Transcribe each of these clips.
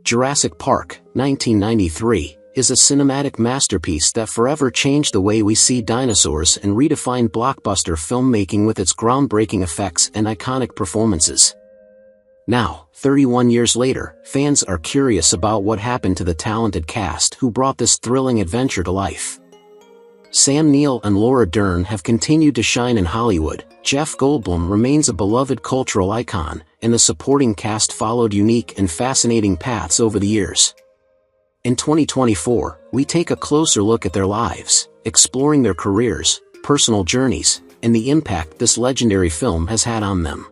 Jurassic Park, 1993, is a cinematic masterpiece that forever changed the way we see dinosaurs and redefined blockbuster filmmaking with its groundbreaking effects and iconic performances. Now, 31 years later, fans are curious about what happened to the talented cast who brought this thrilling adventure to life. Sam Neill and Laura Dern have continued to shine in Hollywood, Jeff Goldblum remains a beloved cultural icon, and the supporting cast followed unique and fascinating paths over the years. In 2024, we take a closer look at their lives, exploring their careers, personal journeys, and the impact this legendary film has had on them.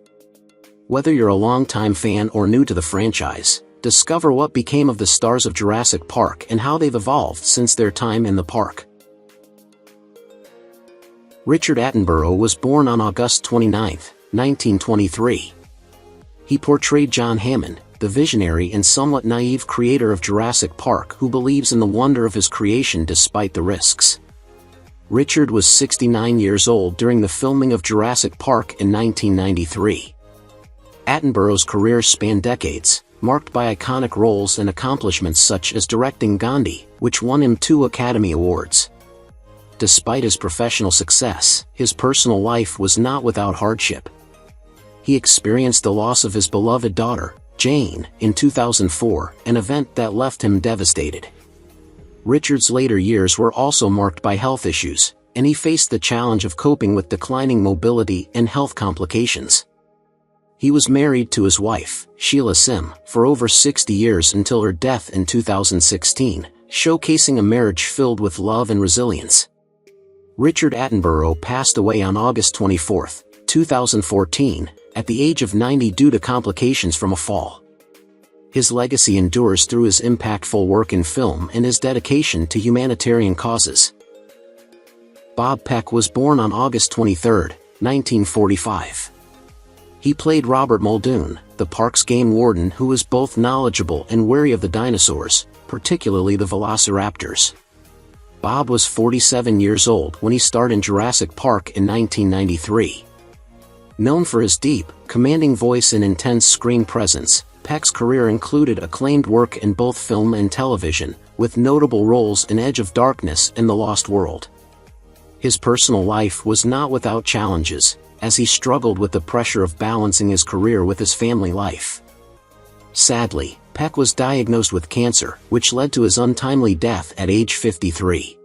Whether you're a longtime fan or new to the franchise, discover what became of the stars of Jurassic Park and how they've evolved since their time in the park. Richard Attenborough was born on August 29, 1923. He portrayed John Hammond, the visionary and somewhat naive creator of Jurassic Park who believes in the wonder of his creation despite the risks. Richard was 69 years old during the filming of Jurassic Park in 1993. Attenborough's career spanned decades, marked by iconic roles and accomplishments such as directing Gandhi, which won him 2 Academy Awards. Despite his professional success, his personal life was not without hardship. He experienced the loss of his beloved daughter, Jane, in 2004, an event that left him devastated. Richard's later years were also marked by health issues, and he faced the challenge of coping with declining mobility and health complications. He was married to his wife, Sheila Sim, for over 60 years until her death in 2016, showcasing a marriage filled with love and resilience. Richard Attenborough passed away on August 24, 2014, at the age of 90 due to complications from a fall. His legacy endures through his impactful work in film and his dedication to humanitarian causes. Bob Peck was born on August 23, 1945. He played Robert Muldoon, the park's game warden who was both knowledgeable and wary of the dinosaurs, particularly the velociraptors. Bob was 47 years old when he starred in Jurassic Park in 1993. Known for his deep, commanding voice and intense screen presence, Peck's career included acclaimed work in both film and television, with notable roles in Edge of Darkness and The Lost World. His personal life was not without challenges, as he struggled with the pressure of balancing his career with his family life. Sadly, Peck was diagnosed with cancer, which led to his untimely death at age 53.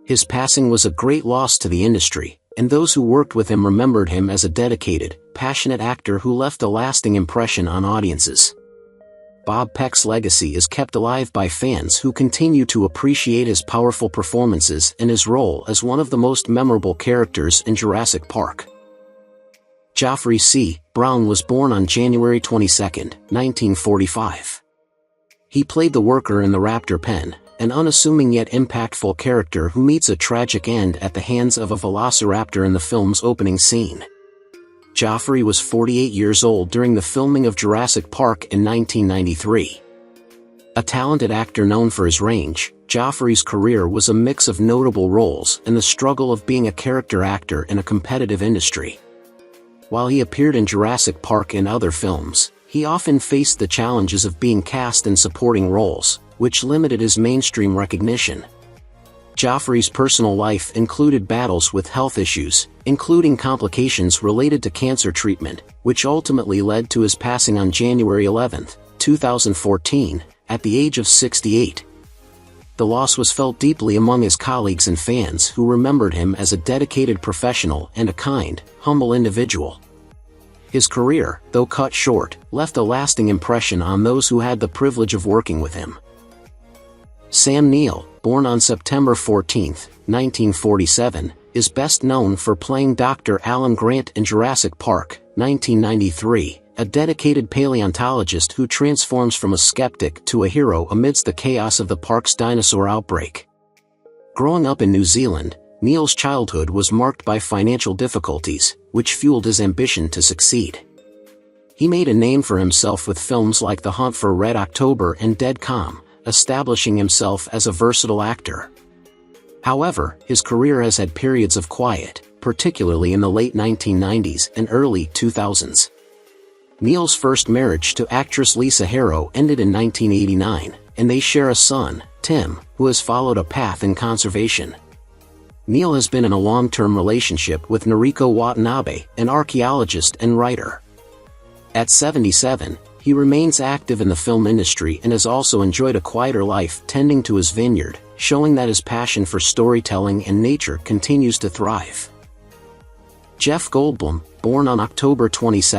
His passing was a great loss to the industry, and those who worked with him remembered him as a dedicated, passionate actor who left a lasting impression on audiences. Bob Peck's legacy is kept alive by fans who continue to appreciate his powerful performances and his role as one of the most memorable characters in Jurassic Park. Geoffrey C. Brown was born on January 22, 1945. He played the worker in the raptor pen, an unassuming yet impactful character who meets a tragic end at the hands of a velociraptor in the film's opening scene. Geoffrey was 48 years old during the filming of Jurassic Park in 1993. A talented actor known for his range, Geoffrey's career was a mix of notable roles and the struggle of being a character actor in a competitive industry. While he appeared in Jurassic Park and other films, he often faced the challenges of being cast in supporting roles, which limited his mainstream recognition. Geoffrey's personal life included battles with health issues, including complications related to cancer treatment, which ultimately led to his passing on January 11, 2014, at the age of 68. The loss was felt deeply among his colleagues and fans who remembered him as a dedicated professional and a kind, humble individual. His career, though cut short, left a lasting impression on those who had the privilege of working with him. Sam Neill, born on September 14, 1947, is best known for playing Dr. Alan Grant in Jurassic Park, 1993, a dedicated paleontologist who transforms from a skeptic to a hero amidst the chaos of the park's dinosaur outbreak. Growing up in New Zealand, Neill's childhood was marked by financial difficulties, which fueled his ambition to succeed. He made a name for himself with films like The Hunt for Red October and Dead Calm, establishing himself as a versatile actor. However, his career has had periods of quiet, particularly in the late 1990s and early 2000s. Neill's first marriage to actress Lisa Harrow ended in 1989, and they share a son, Tim, who has followed a path in conservation. Neill has been in a long-term relationship with Noriko Watanabe, an archaeologist and writer. At 77, he remains active in the film industry and has also enjoyed a quieter life tending to his vineyard, showing that his passion for storytelling and nature continues to thrive. Jeff Goldblum, born on October 22,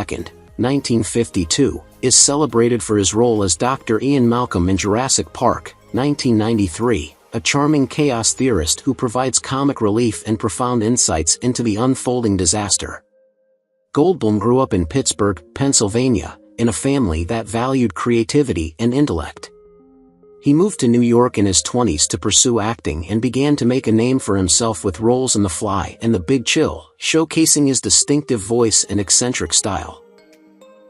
1952, is celebrated for his role as Dr. Ian Malcolm in Jurassic Park, 1993, a charming chaos theorist who provides comic relief and profound insights into the unfolding disaster. Goldblum grew up in Pittsburgh, Pennsylvania, in a family that valued creativity and intellect. He moved to New York in his 20s to pursue acting and began to make a name for himself with roles in The Fly and The Big Chill, showcasing his distinctive voice and eccentric style.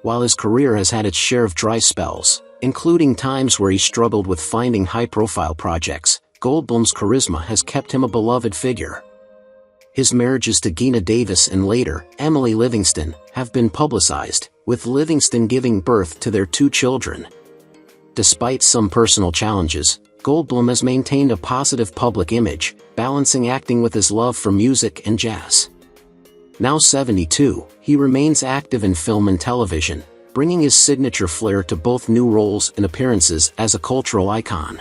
While his career has had its share of dry spells, including times where he struggled with finding high-profile projects, Goldblum's charisma has kept him a beloved figure. His marriages to Geena Davis and later, Emily Livingston, have been publicized, with Livingston giving birth to their 2 children. Despite some personal challenges, Goldblum has maintained a positive public image, balancing acting with his love for music and jazz. Now 72, he remains active in film and television, bringing his signature flair to both new roles and appearances as a cultural icon.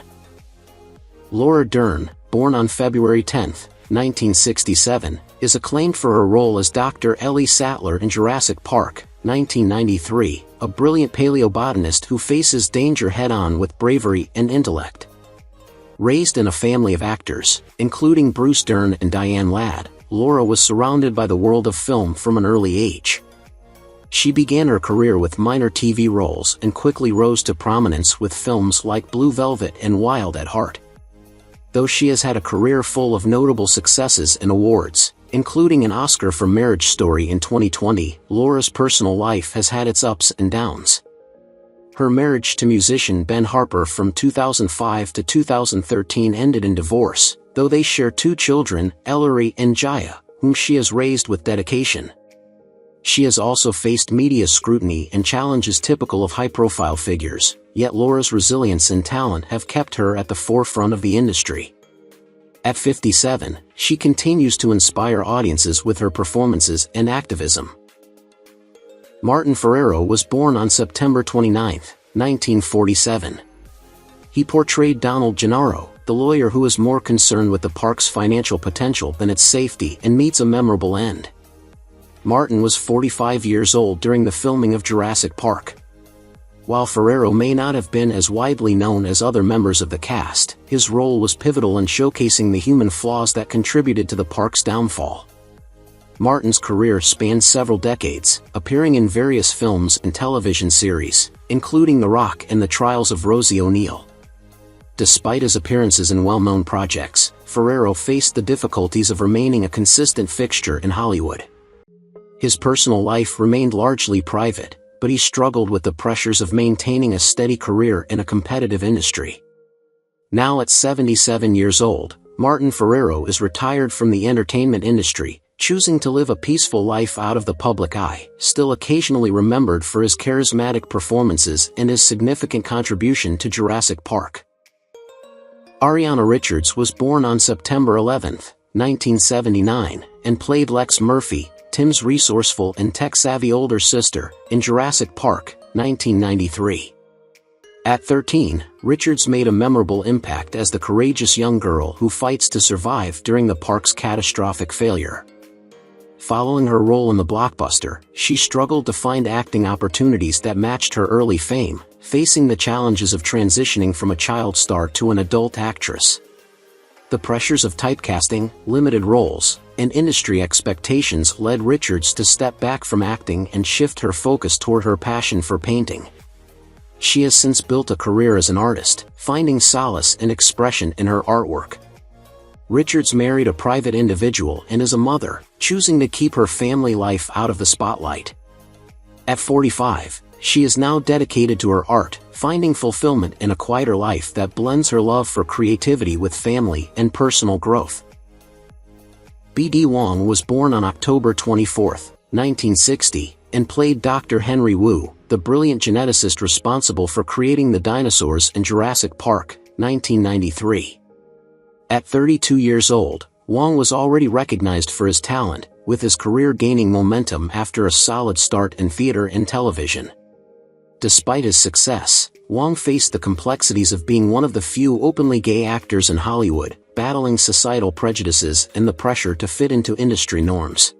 Laura Dern, born on February 10, 1967, is acclaimed for her role as Dr. Ellie Sattler in Jurassic Park, 1993, a brilliant paleobotanist who faces danger head-on with bravery and intellect. Raised in a family of actors, including Bruce Dern and Diane Ladd, Laura was surrounded by the world of film from an early age. She began her career with minor TV roles and quickly rose to prominence with films like Blue Velvet and Wild at Heart. Though she has had a career full of notable successes and awards, including an Oscar for Marriage Story in 2020, Laura's personal life has had its ups and downs. Her marriage to musician Ben Harper from 2005 to 2013 ended in divorce, though they share 2 children, Ellery and Jaya, whom she has raised with dedication. She has also faced media scrutiny and challenges typical of high-profile figures, yet Laura's resilience and talent have kept her at the forefront of the industry. At 57, she continues to inspire audiences with her performances and activism. Martin Ferrero was born on September 29, 1947. He portrayed Donald Gennaro, the lawyer who is more concerned with the park's financial potential than its safety and meets a memorable end. Martin was 45 years old during the filming of Jurassic Park. While Ferrero may not have been as widely known as other members of the cast, his role was pivotal in showcasing the human flaws that contributed to the park's downfall. Martin's career spanned several decades, appearing in various films and television series, including The Rock and The Trials of Rosie O'Neill. Despite his appearances in well-known projects, Ferrero faced the difficulties of remaining a consistent fixture in Hollywood. His personal life remained largely private, but he struggled with the pressures of maintaining a steady career in a competitive industry. Now at 77 years old, Martin Ferrero is retired from the entertainment industry, choosing to live a peaceful life out of the public eye, still occasionally remembered for his charismatic performances and his significant contribution to Jurassic Park. Ariana Richards was born on September 11, 1979, and played Lex Murphy, Tim's resourceful and tech-savvy older sister, in Jurassic Park, 1993. At 13, Richards made a memorable impact as the courageous young girl who fights to survive during the park's catastrophic failure. Following her role in the blockbuster, she struggled to find acting opportunities that matched her early fame, facing the challenges of transitioning from a child star to an adult actress. The pressures of typecasting, limited roles, and industry expectations led Richards to step back from acting and shift her focus toward her passion for painting. She has since built a career as an artist, finding solace and expression in her artwork. Richards married a private individual and is a mother, choosing to keep her family life out of the spotlight. At 45, she is now dedicated to her art, finding fulfillment in a quieter life that blends her love for creativity with family and personal growth. B.D. Wong was born on October 24, 1960, and played Dr. Henry Wu, the brilliant geneticist responsible for creating the dinosaurs in Jurassic Park, 1993. At 32 years old, Wong was already recognized for his talent, with his career gaining momentum after a solid start in theater and television. Despite his success, Wong faced the complexities of being one of the few openly gay actors in Hollywood, battling societal prejudices and the pressure to fit into industry norms.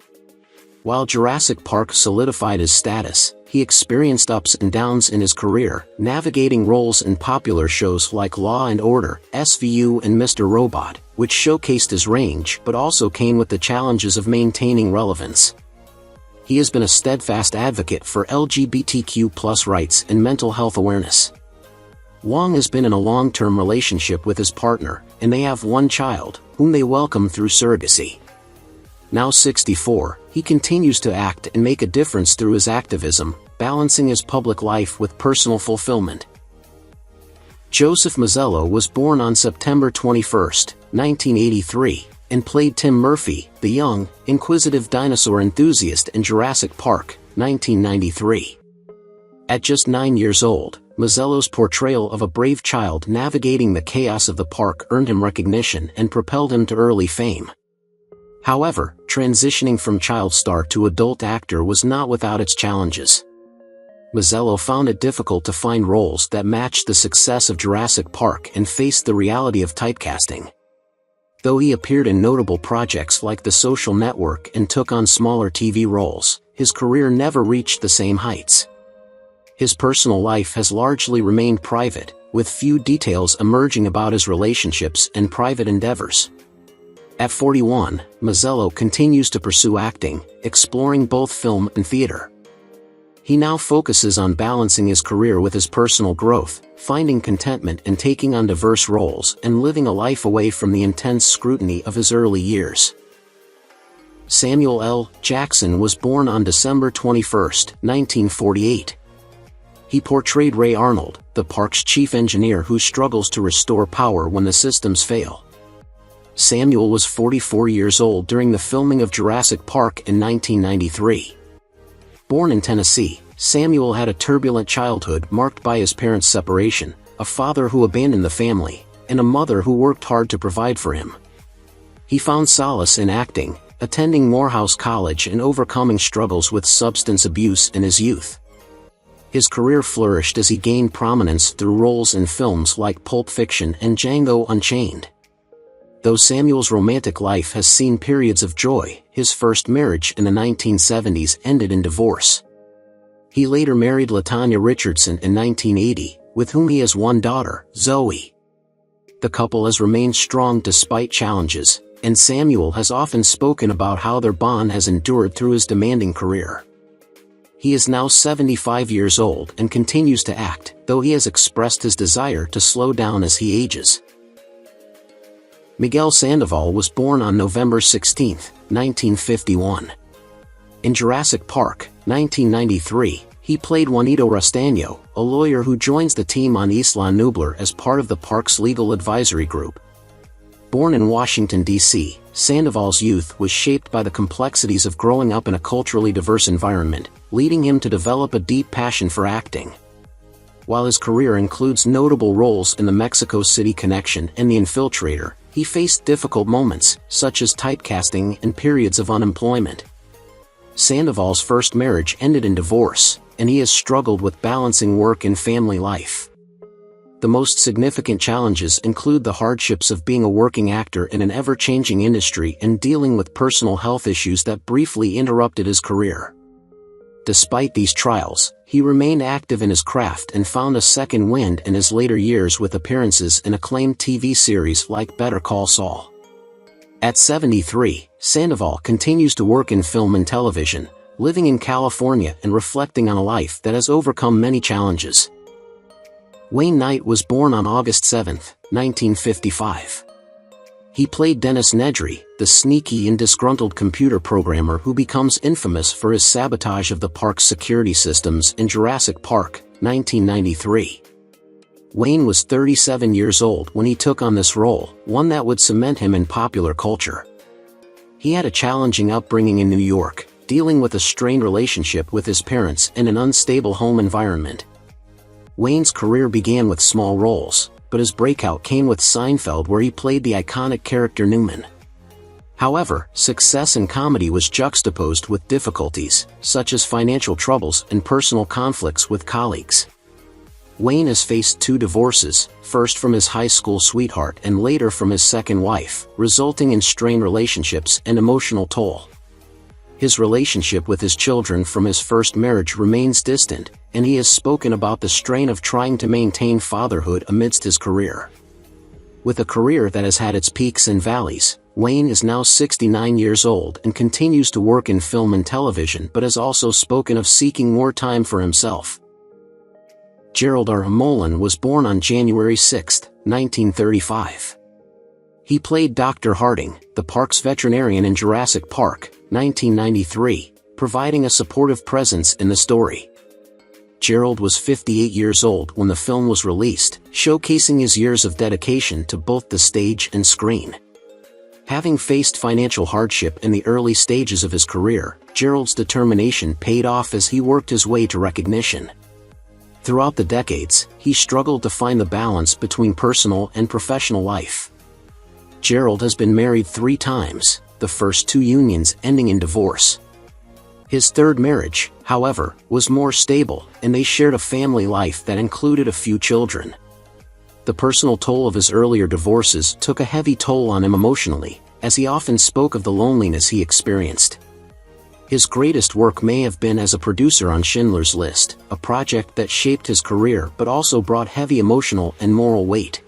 While Jurassic Park solidified his status, he experienced ups and downs in his career, navigating roles in popular shows like Law and Order, SVU and Mr. Robot, which showcased his range but also came with the challenges of maintaining relevance. He has been a steadfast advocate for LGBTQ+ rights and mental health awareness. Wong has been in a long-term relationship with his partner, and they have one child, whom they welcome through surrogacy. Now 64, he continues to act and make a difference through his activism, balancing his public life with personal fulfillment. Joseph Mazzello was born on September 21, 1983, and played Tim Murphy, the young, inquisitive dinosaur enthusiast in Jurassic Park, 1993. At just 9 years old, Mazzello's portrayal of a brave child navigating the chaos of the park earned him recognition and propelled him to early fame. However, transitioning from child star to adult actor was not without its challenges. Mazzello found it difficult to find roles that matched the success of Jurassic Park and faced the reality of typecasting. Though he appeared in notable projects like The Social Network and took on smaller TV roles, his career never reached the same heights. His personal life has largely remained private, with few details emerging about his relationships and private endeavors. At 41, Mazzello continues to pursue acting, exploring both film and theater. He now focuses on balancing his career with his personal growth, finding contentment in taking on diverse roles and living a life away from the intense scrutiny of his early years. Samuel L. Jackson was born on December 21, 1948. He portrayed Ray Arnold, the park's chief engineer who struggles to restore power when the systems fail. Samuel was 44 years old during the filming of Jurassic Park in 1993. Born in Tennessee, Samuel had a turbulent childhood marked by his parents' separation, a father who abandoned the family, and a mother who worked hard to provide for him. He found solace in acting, attending Morehouse College and overcoming struggles with substance abuse in his youth. His career flourished as he gained prominence through roles in films like Pulp Fiction and Django Unchained. Though Samuel's romantic life has seen periods of joy, his first marriage in the 1970s ended in divorce. He later married LaTanya Richardson in 1980, with whom he has one daughter, Zoe. The couple has remained strong despite challenges, and Samuel has often spoken about how their bond has endured through his demanding career. He is now 75 years old and continues to act, though he has expressed his desire to slow down as he ages. Miguel Sandoval was born on November 16, 1951. In Jurassic Park, 1993, he played Juanito Restaño, a lawyer who joins the team on Isla Nublar as part of the park's legal advisory group. Born in Washington, D.C., Sandoval's youth was shaped by the complexities of growing up in a culturally diverse environment, leading him to develop a deep passion for acting. While his career includes notable roles in The Mexico City Connection and The Infiltrator, he faced difficult moments, such as typecasting and periods of unemployment. Sandoval's first marriage ended in divorce, and he has struggled with balancing work and family life. The most significant challenges include the hardships of being a working actor in an ever-changing industry and dealing with personal health issues that briefly interrupted his career. Despite these trials, he remained active in his craft and found a second wind in his later years with appearances in acclaimed TV series like Better Call Saul. At 73, Sandoval continues to work in film and television, living in California and reflecting on a life that has overcome many challenges. Wayne Knight was born on August 7, 1955. He played Dennis Nedry, the sneaky and disgruntled computer programmer who becomes infamous for his sabotage of the park's security systems in Jurassic Park, 1993. Wayne was 37 years old when he took on this role, one that would cement him in popular culture. He had a challenging upbringing in New York, dealing with a strained relationship with his parents and an unstable home environment. Wayne's career began with small roles, but his breakout came with Seinfeld, where he played the iconic character Newman. However, success in comedy was juxtaposed with difficulties, such as financial troubles and personal conflicts with colleagues. Wayne has faced 2 divorces, first from his high school sweetheart and later from his second wife, resulting in strained relationships and emotional toll. His relationship with his children from his first marriage remains distant, and he has spoken about the strain of trying to maintain fatherhood amidst his career. With a career that has had its peaks and valleys, Wayne is now 69 years old and continues to work in film and television, but has also spoken of seeking more time for himself. Gerald R. Mullen was born on January 6, 1935. He played Dr. Harding, the park's veterinarian in Jurassic Park, 1993, providing a supportive presence in the story. Gerald was 58 years old when the film was released, showcasing his years of dedication to both the stage and screen. Having faced financial hardship in the early stages of his career, Gerald's determination paid off as he worked his way to recognition. Throughout the decades, he struggled to find the balance between personal and professional life. Gerald has been married 3 times, the first 2 unions ending in divorce. His third marriage, however, was more stable, and they shared a family life that included a few children. The personal toll of his earlier divorces took a heavy toll on him emotionally, as he often spoke of the loneliness he experienced. His greatest work may have been as a producer on Schindler's List, a project that shaped his career but also brought heavy emotional and moral weight.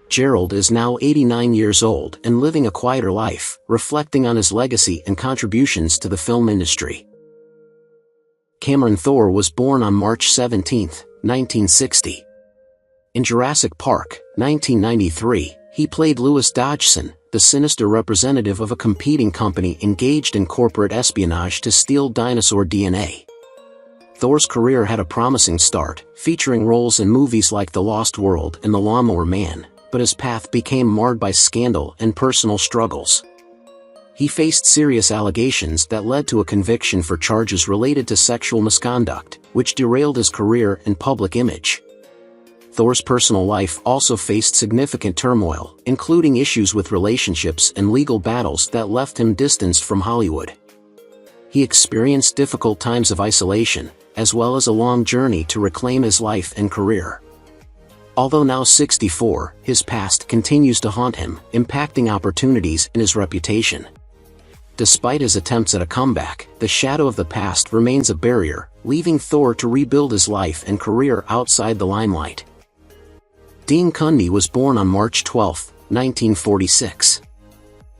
Gerald is now 89 years old and living a quieter life, reflecting on his legacy and contributions to the film industry. Cameron Thor was born on March 17, 1960. In Jurassic Park, 1993, he played Louis Dodgson, the sinister representative of a competing company engaged in corporate espionage to steal dinosaur DNA. Thor's career had a promising start, featuring roles in movies like The Lost World and The Lawnmower Man, but his path became marred by scandal and personal struggles. He faced serious allegations that led to a conviction for charges related to sexual misconduct, which derailed his career and public image. Thor's personal life also faced significant turmoil, including issues with relationships and legal battles that left him distanced from Hollywood. He experienced difficult times of isolation, as well as a long journey to reclaim his life and career. Although now 64, his past continues to haunt him, impacting opportunities and his reputation. Despite his attempts at a comeback, the shadow of the past remains a barrier, leaving Thor to rebuild his life and career outside the limelight. Dean Cundey was born on March 12, 1946.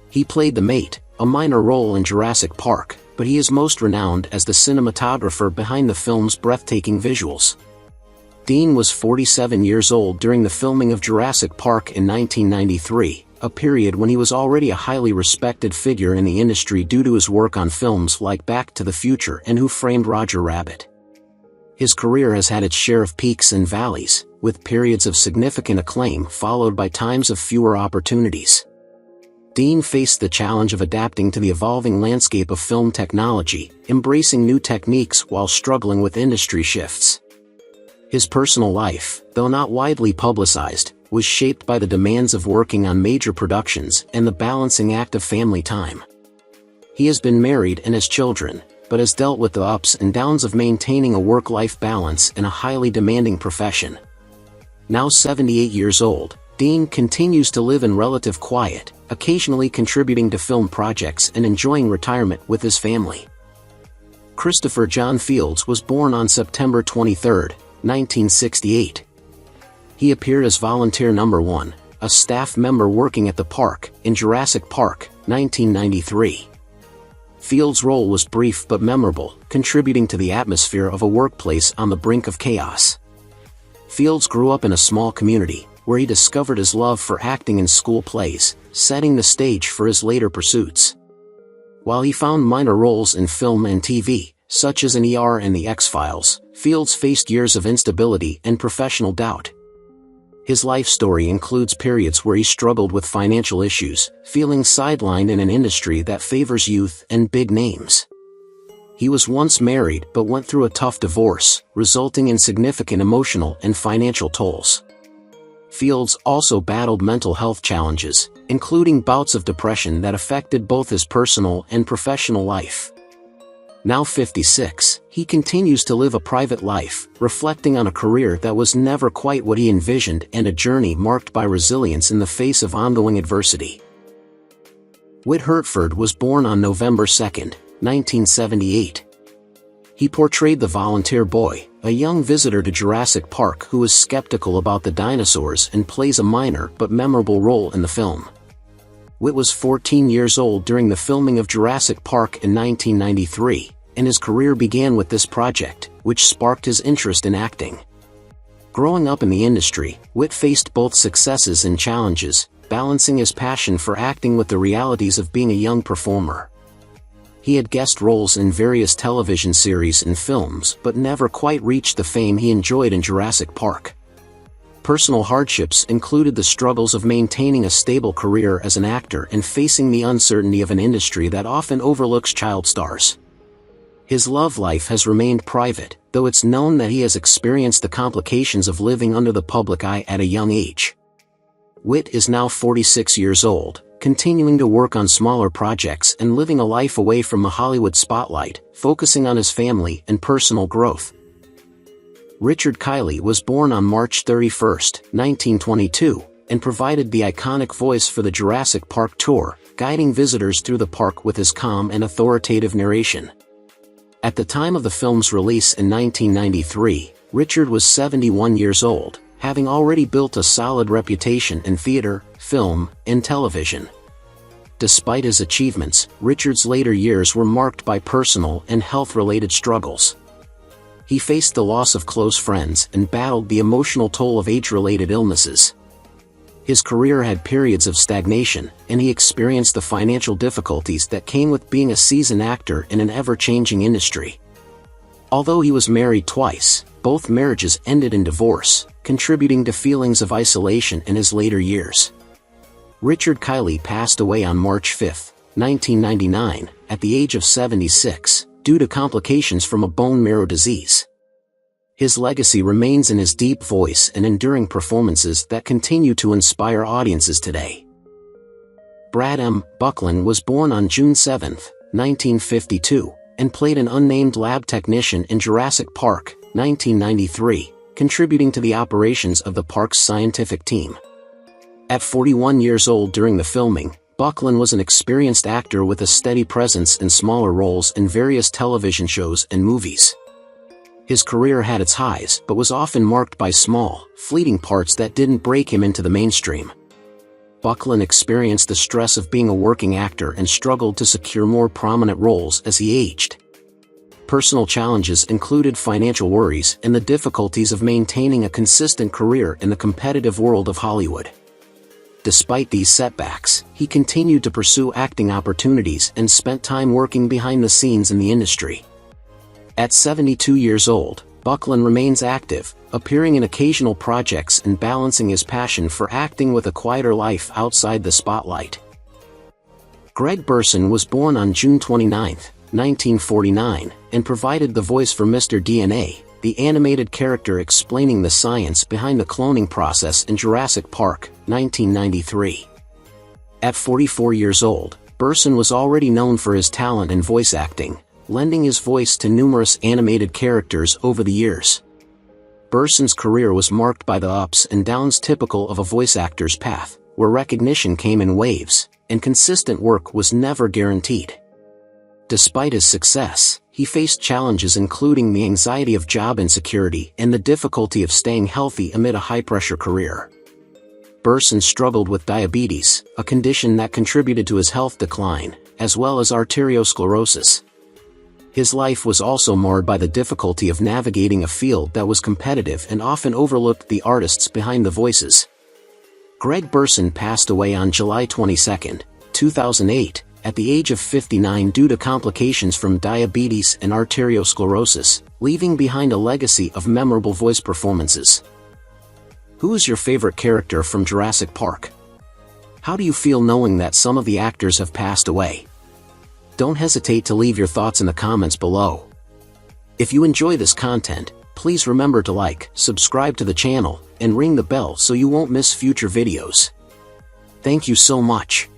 He played the mate, a minor role in Jurassic Park, but he is most renowned as the cinematographer behind the film's breathtaking visuals. Dean was 47 years old during the filming of Jurassic Park in 1993, a period when he was already a highly respected figure in the industry due to his work on films like Back to the Future and Who Framed Roger Rabbit. His career has had its share of peaks and valleys, with periods of significant acclaim followed by times of fewer opportunities. Dean faced the challenge of adapting to the evolving landscape of film technology, embracing new techniques while struggling with industry shifts. His personal life, though not widely publicized, was shaped by the demands of working on major productions and the balancing act of family time. He has been married and has children, but has dealt with the ups and downs of maintaining a work-life balance in a highly demanding profession. Now 78 years old, Dean continues to live in relative quiet, occasionally contributing to film projects and enjoying retirement with his family. Christopher John Fields was born on September 23, 1968. He appeared as Volunteer Number 1, a staff member working at the park, in Jurassic Park, 1993. Fields' role was brief but memorable, contributing to the atmosphere of a workplace on the brink of chaos. Fields grew up in a small community, where he discovered his love for acting in school plays, setting the stage for his later pursuits. While he found minor roles in film and TV, such as in ER and The X-Files, Fields faced years of instability and professional doubt. His life story includes periods where he struggled with financial issues, feeling sidelined in an industry that favors youth and big names. He was once married but went through a tough divorce, resulting in significant emotional and financial tolls. Fields also battled mental health challenges, including bouts of depression that affected both his personal and professional life. Now 56, he continues to live a private life, reflecting on a career that was never quite what he envisioned and a journey marked by resilience in the face of ongoing adversity. Whit Hertford was born on November 2, 1978. He portrayed the volunteer boy, a young visitor to Jurassic Park who is skeptical about the dinosaurs and plays a minor but memorable role in the film. Whit was 14 years old during the filming of Jurassic Park in 1993, and his career began with this project, which sparked his interest in acting. Growing up in the industry, Whit faced both successes and challenges, balancing his passion for acting with the realities of being a young performer. He had guest roles in various television series and films but never quite reached the fame he enjoyed in Jurassic Park. Personal hardships included the struggles of maintaining a stable career as an actor and facing the uncertainty of an industry that often overlooks child stars. His love life has remained private, though it's known that he has experienced the complications of living under the public eye at a young age. Whit is now 46 years old, continuing to work on smaller projects and living a life away from the Hollywood spotlight, focusing on his family and personal growth. Richard Kiley was born on March 31, 1922, and provided the iconic voice for the Jurassic Park tour, guiding visitors through the park with his calm and authoritative narration. At the time of the film's release in 1993, Richard was 71 years old, having already built a solid reputation in theater, film, and television. Despite his achievements, Richard's later years were marked by personal and health-related struggles. He faced the loss of close friends and battled the emotional toll of age-related illnesses. His career had periods of stagnation, and he experienced the financial difficulties that came with being a seasoned actor in an ever-changing industry. Although he was married twice, both marriages ended in divorce, contributing to feelings of isolation in his later years. Richard Kiley passed away on March 5, 1999, at the age of 76, due to complications from a bone marrow disease. His legacy remains in his deep voice and enduring performances that continue to inspire audiences today. Brad M. Buckland was born on June 7, 1952, and played an unnamed lab technician in Jurassic Park, 1993, contributing to the operations of the park's scientific team. At 41 years old during the filming, Buckland was an experienced actor with a steady presence in smaller roles in various television shows and movies. His career had its highs but was often marked by small, fleeting parts that didn't break him into the mainstream. Buckland experienced the stress of being a working actor and struggled to secure more prominent roles as he aged. Personal challenges included financial worries and the difficulties of maintaining a consistent career in the competitive world of Hollywood. Despite these setbacks, he continued to pursue acting opportunities and spent time working behind the scenes in the industry. At 72 years old, Buckland remains active, appearing in occasional projects and balancing his passion for acting with a quieter life outside the spotlight. Greg Burson was born on June 29, 1949, and provided the voice for Mr. DNA, the animated character explaining the science behind the cloning process in Jurassic Park, 1993. At 44 years old, Burson was already known for his talent in voice acting, lending his voice to numerous animated characters over the years. Burson's career was marked by the ups and downs typical of a voice actor's path, where recognition came in waves, and consistent work was never guaranteed. Despite his success, he faced challenges including the anxiety of job insecurity and the difficulty of staying healthy amid a high-pressure career. Burson struggled with diabetes, a condition that contributed to his health decline, as well as arteriosclerosis. His life was also marred by the difficulty of navigating a field that was competitive and often overlooked the artists behind the voices. Greg Burson passed away on July 22, 2008, at the age of 59 due to complications from diabetes and arteriosclerosis, leaving behind a legacy of memorable voice performances. Who is your favorite character from Jurassic Park? How do you feel knowing that some of the actors have passed away? Don't hesitate to leave your thoughts in the comments below. If you enjoy this content, please remember to like, subscribe to the channel, and ring the bell so you won't miss future videos. Thank you so much.